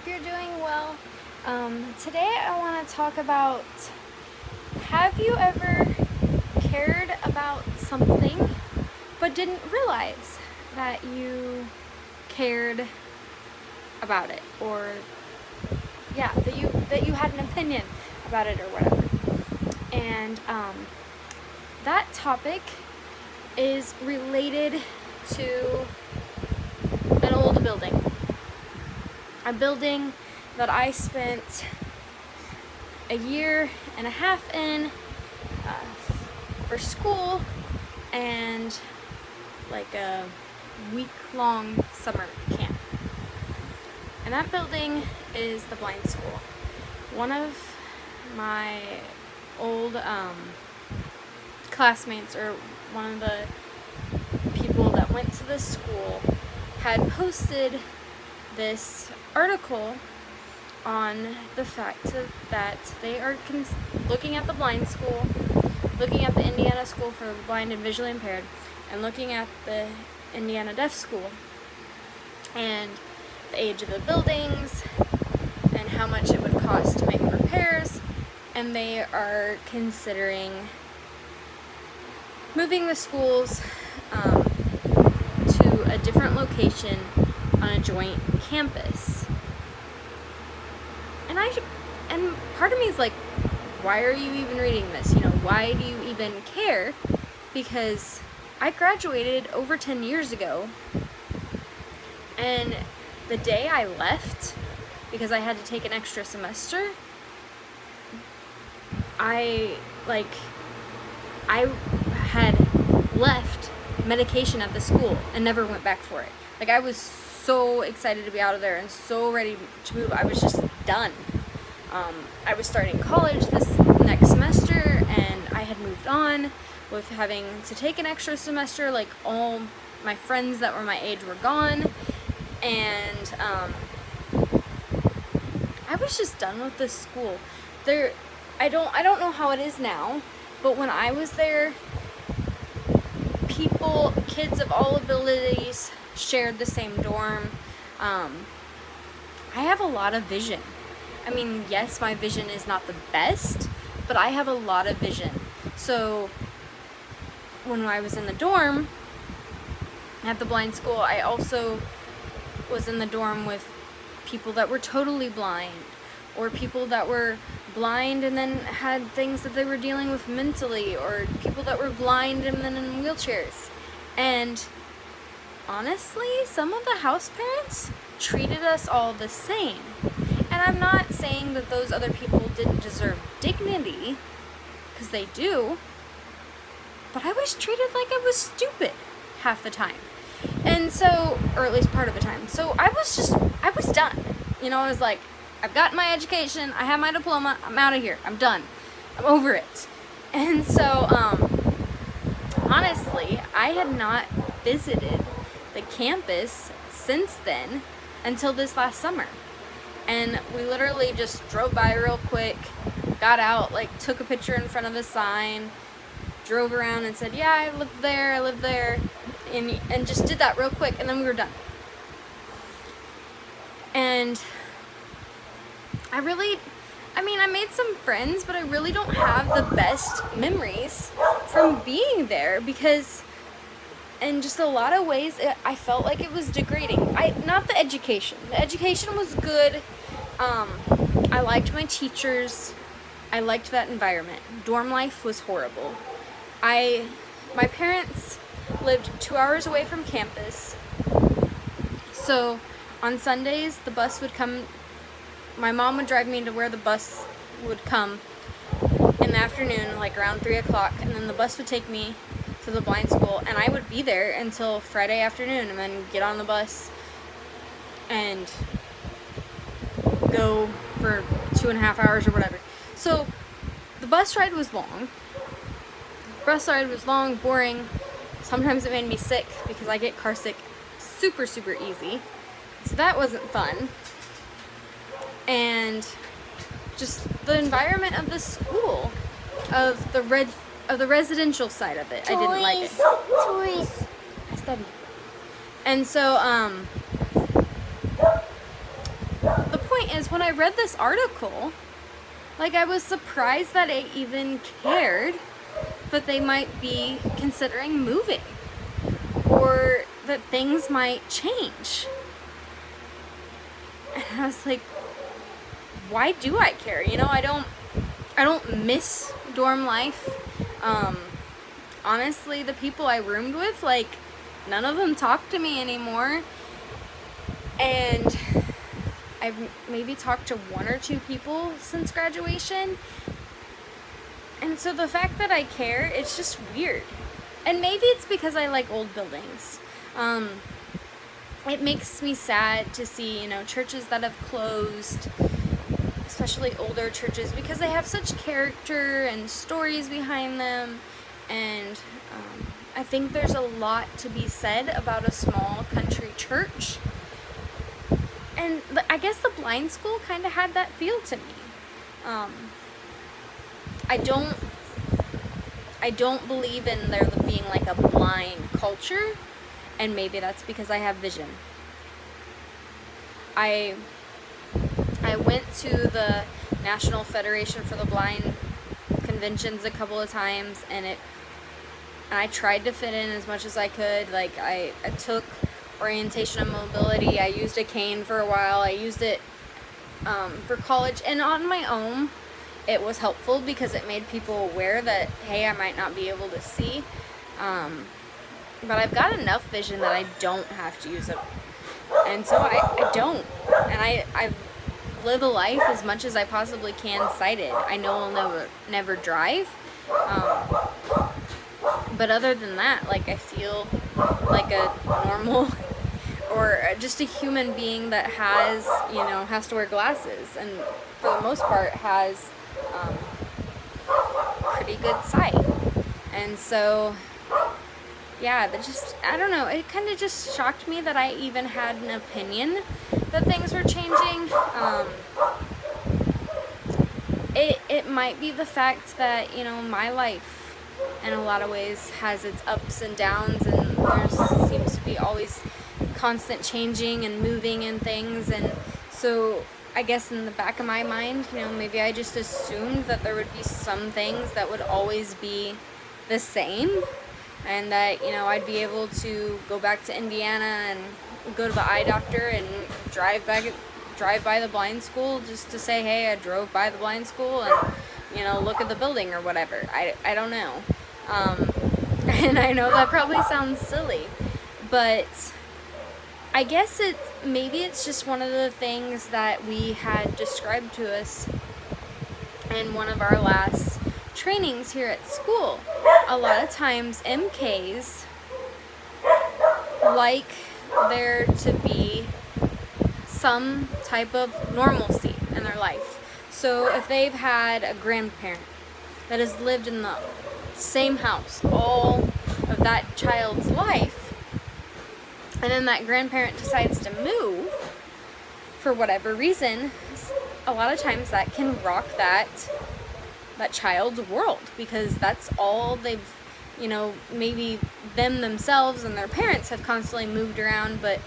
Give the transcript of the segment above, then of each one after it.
you're doing well. Today I want to talk about, have you ever cared about something but didn't realize that you cared about it, or that you had an opinion about it or whatever. And that topic is related to an old building. A building that I spent a year and a half in for school and like a week-long summer camp. And that building is the Blind School. One of my old classmates, or one of the people that went to this school, had posted this article on the fact that they are looking at the Blind School, looking at the Indiana School for the Blind and Visually Impaired, and looking at the Indiana Deaf School, and the age of the buildings, and how much it would cost to make repairs, and they are considering moving the schools to a different location on a joint campus. And part of me is like, why are you even reading this? Why do you even care? Because I graduated over 10 years ago, and the day I left, because I had to take an extra semester, I had left medication at the school and never went back for it. Like, I was so excited to be out of there and so ready to move. I was just done. I was starting college this next semester, and I had moved on with having to take an extra semester. Like, all my friends that were my age were gone, and I was just done with this school. I don't know how it is now, but when I was there, kids of all abilities shared the same dorm. I have a lot of vision. I mean, yes, my vision is not the best, but I have a lot of vision. So when I was in the dorm at the Blind School, I also was in the dorm with people that were totally blind, or people that were blind and then had things that they were dealing with mentally, or people that were blind and then in wheelchairs. And honestly, some of the house parents treated us all the same. And I'm not saying that those other people didn't deserve dignity, because they do, but I was treated like I was stupid half the time. And so, or at least part of the time. So I was done. I was like, I've got my education, I have my diploma, I'm out of here, I'm done, I'm over it. And so, honestly, I had not visited the campus since then until this last summer. And we literally just drove by real quick, got out, took a picture in front of a sign, drove around and said, yeah, I live there, and just did that real quick, and then we were done. And I made some friends, but I really don't have the best memories from being there, because in just a lot of ways, I felt like it was degrading. Not the education. The education was good. I liked my teachers. I liked that environment. Dorm life was horrible. My parents lived 2 hours away from campus. So on Sundays, the bus would come. My mom would drive me to where the bus would come in the afternoon, around 3 o'clock, and then the bus would take me to the Blind School, and I would be there until Friday afternoon, and then get on the bus and go for 2.5 hours or whatever. So the bus ride was long. Boring. Sometimes it made me sick, because I get car sick super, super easy. So that wasn't fun. And just the environment of the school, of the residential side of it, I didn't like it. Toys. I studied. And so, the point Because when I read this article, like, I was surprised that it even cared that they might be considering moving, or that things might change. And I was like, why do I care? You know, I don't miss dorm life. Honestly, the people I roomed with, like, none of them talk to me anymore. And I've maybe talked to 1 or 2 people since graduation. And so the fact that I care, it's just weird. And maybe it's because I like old buildings. It makes me sad to see, you know, churches that have closed, especially older churches, because they have such character and stories behind them. And I think there's a lot to be said about a small country church. And I guess the blind school kind of had that feel to me. I don't believe in there being like a blind culture, and maybe that's because I have vision. I went to the National Federation for the Blind conventions a couple of times, and I tried to fit in as much as I could. Like, I took orientation and mobility. I used a cane for a while. I used it for college, and on my own it was helpful because it made people aware that, hey, I might not be able to see, but I've got enough vision that I don't have to use it, and so I don't, and I live a life as much as I possibly can sighted. I know I'll never drive, but other than that, like, I feel like a normal or just a human being that has, you know, has to wear glasses, and for the most part has pretty good sight. And so, yeah, I don't know, it kind of just shocked me that I even had an opinion that things were changing. It might be the fact that, you know, my life in a lot of ways has its ups and downs, and there seems to be always constant changing and moving and things, and so I guess in the back of my mind, you know, maybe I just assumed that there would be some things that would always be the same, and that, you know, I'd be able to go back to Indiana and go to the eye doctor and drive by the blind school just to say, hey, I drove by the blind school, and, you know, look at the building or whatever. I don't know. And I know that probably sounds silly, but I guess maybe it's just one of the things that we had described to us in one of our last trainings here at school. A lot of times MKs like there to be some type of normalcy in their life. So if they've had a grandparent that has lived in the same house all of that child's life, and then that grandparent decides to move for whatever reason, a lot of times that can rock that child's world, because that's all they've, you know, maybe themselves and their parents have constantly moved around, but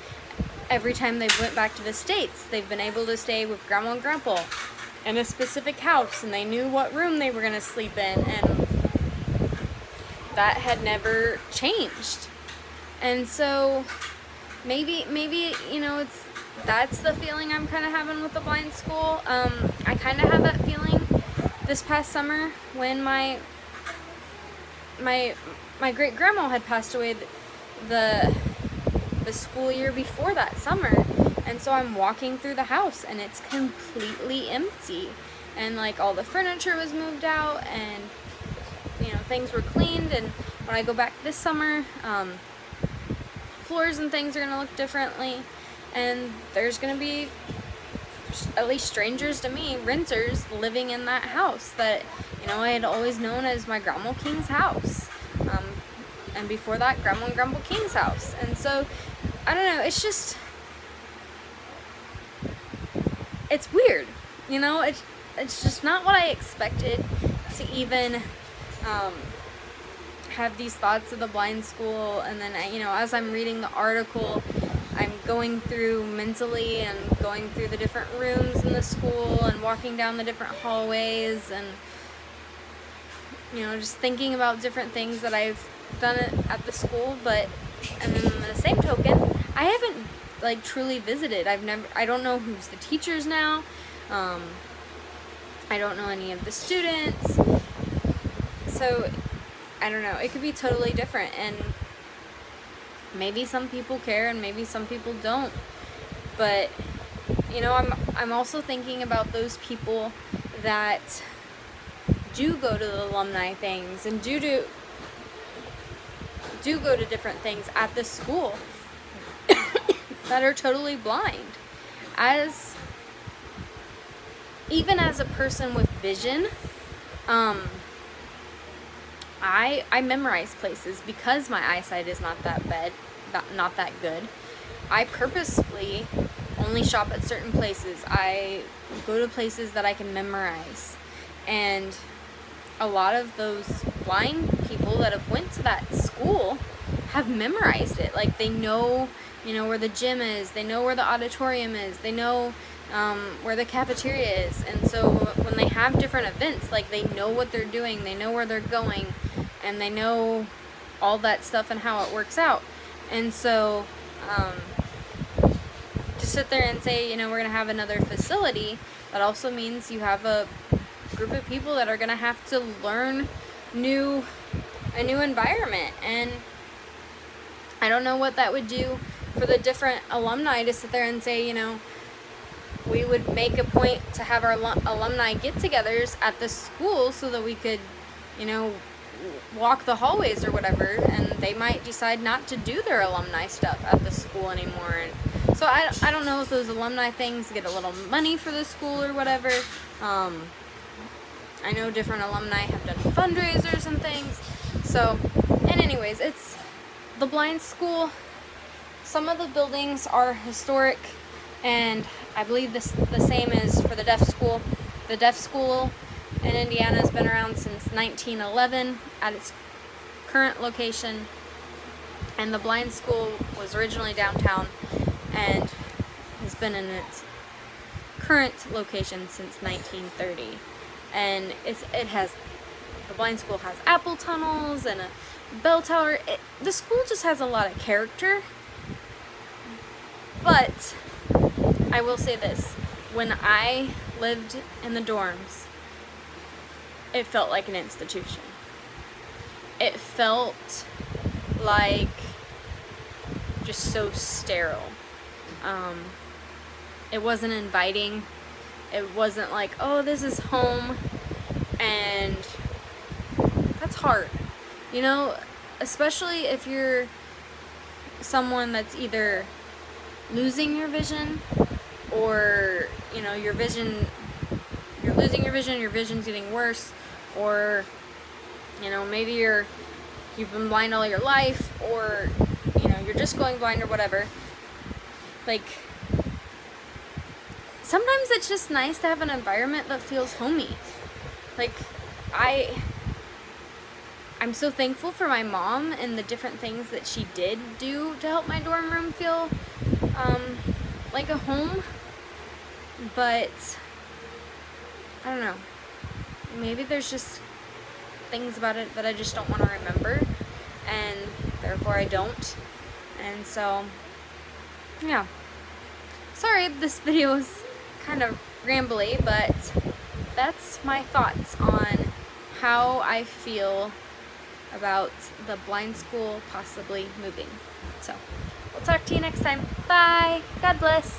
every time they've went back to the States, they've been able to stay with grandma and grandpa in a specific house, and they knew what room they were going to sleep in, and that had never changed. And so maybe you know, that's the feeling I'm kind of having with the blind school. I kind of had that feeling this past summer when my great grandma had passed away the school year before that summer, and so I'm walking through the house and it's completely empty, and like all the furniture was moved out, and you know, things were cleaned, and when I go back this summer, floors and things are going to look differently, and there's going to be, at least strangers to me, renters living in that house that, you know, I had always known as my Grandma King's house, and before that, Grandma and Grandpa King's house. And so I don't know, it's just, it's weird, you know, it's just not what I expected to even have these thoughts of the blind school. And then, you know, as I'm reading the article, I'm going through mentally and going through the different rooms in the school and walking down the different hallways and, you know, just thinking about different things that I've done at the school. But, and then on the same token, I haven't like truly visited. I don't know who's the teachers now. I don't know any of the students. So, I don't know. It could be totally different, and maybe some people care and maybe some people don't. But, you know, I'm also thinking about those people that do go to the alumni things and do go to different things at the school that are totally blind. Even as a person with vision, I memorize places because my eyesight is not that good. I purposefully only shop at certain places. I go to places that I can memorize. And a lot of those blind people that have went to that school have memorized it. Like, they know, you know, where the gym is, they know where the auditorium is, they know where the cafeteria is. And so when they have different events, like, they know what they're doing, they know where they're going, and they know all that stuff and how it works out. And so to sit there and say, you know, we're going to have another facility, that also means you have a group of people that are going to have to learn a new environment. And I don't know what that would do for the different alumni to sit there and say, you know, we would make a point to have our alumni get-togethers at the school so that we could, you know, walk the hallways or whatever, and they might decide not to do their alumni stuff at the school anymore. And so I don't know if those alumni things get a little money for the school or whatever. I know different alumni have done fundraisers and things. So, and anyways, it's the blind school. Some of the buildings are historic, and I believe the same is for the deaf school. The deaf school in Indiana has been around since 1911 at its current location, and the blind school was originally downtown and has been in its current location since 1930. And the blind school has apple tunnels and a bell tower. The school just has a lot of character. But I will say this, when I lived in the dorms, it felt like an institution. It felt like just so sterile. It wasn't inviting. It wasn't like, oh, this is home. And that's hard. You know, especially if you're someone that's either losing your vision, or, you know, you're losing your vision, your vision's getting worse, or, you know, maybe you've been blind all your life, or, you know, you're just going blind or whatever. Like, sometimes it's just nice to have an environment that feels homey. Like, I'm so thankful for my mom and the different things that she did do to help my dorm room feel like a home. But I don't know, maybe there's just things about it that I just don't want to remember, and therefore I don't. And so, yeah, sorry if this video is kind of rambly, but that's my thoughts on how I feel about the blind school possibly moving. So, we'll talk to you next time. Bye. God bless.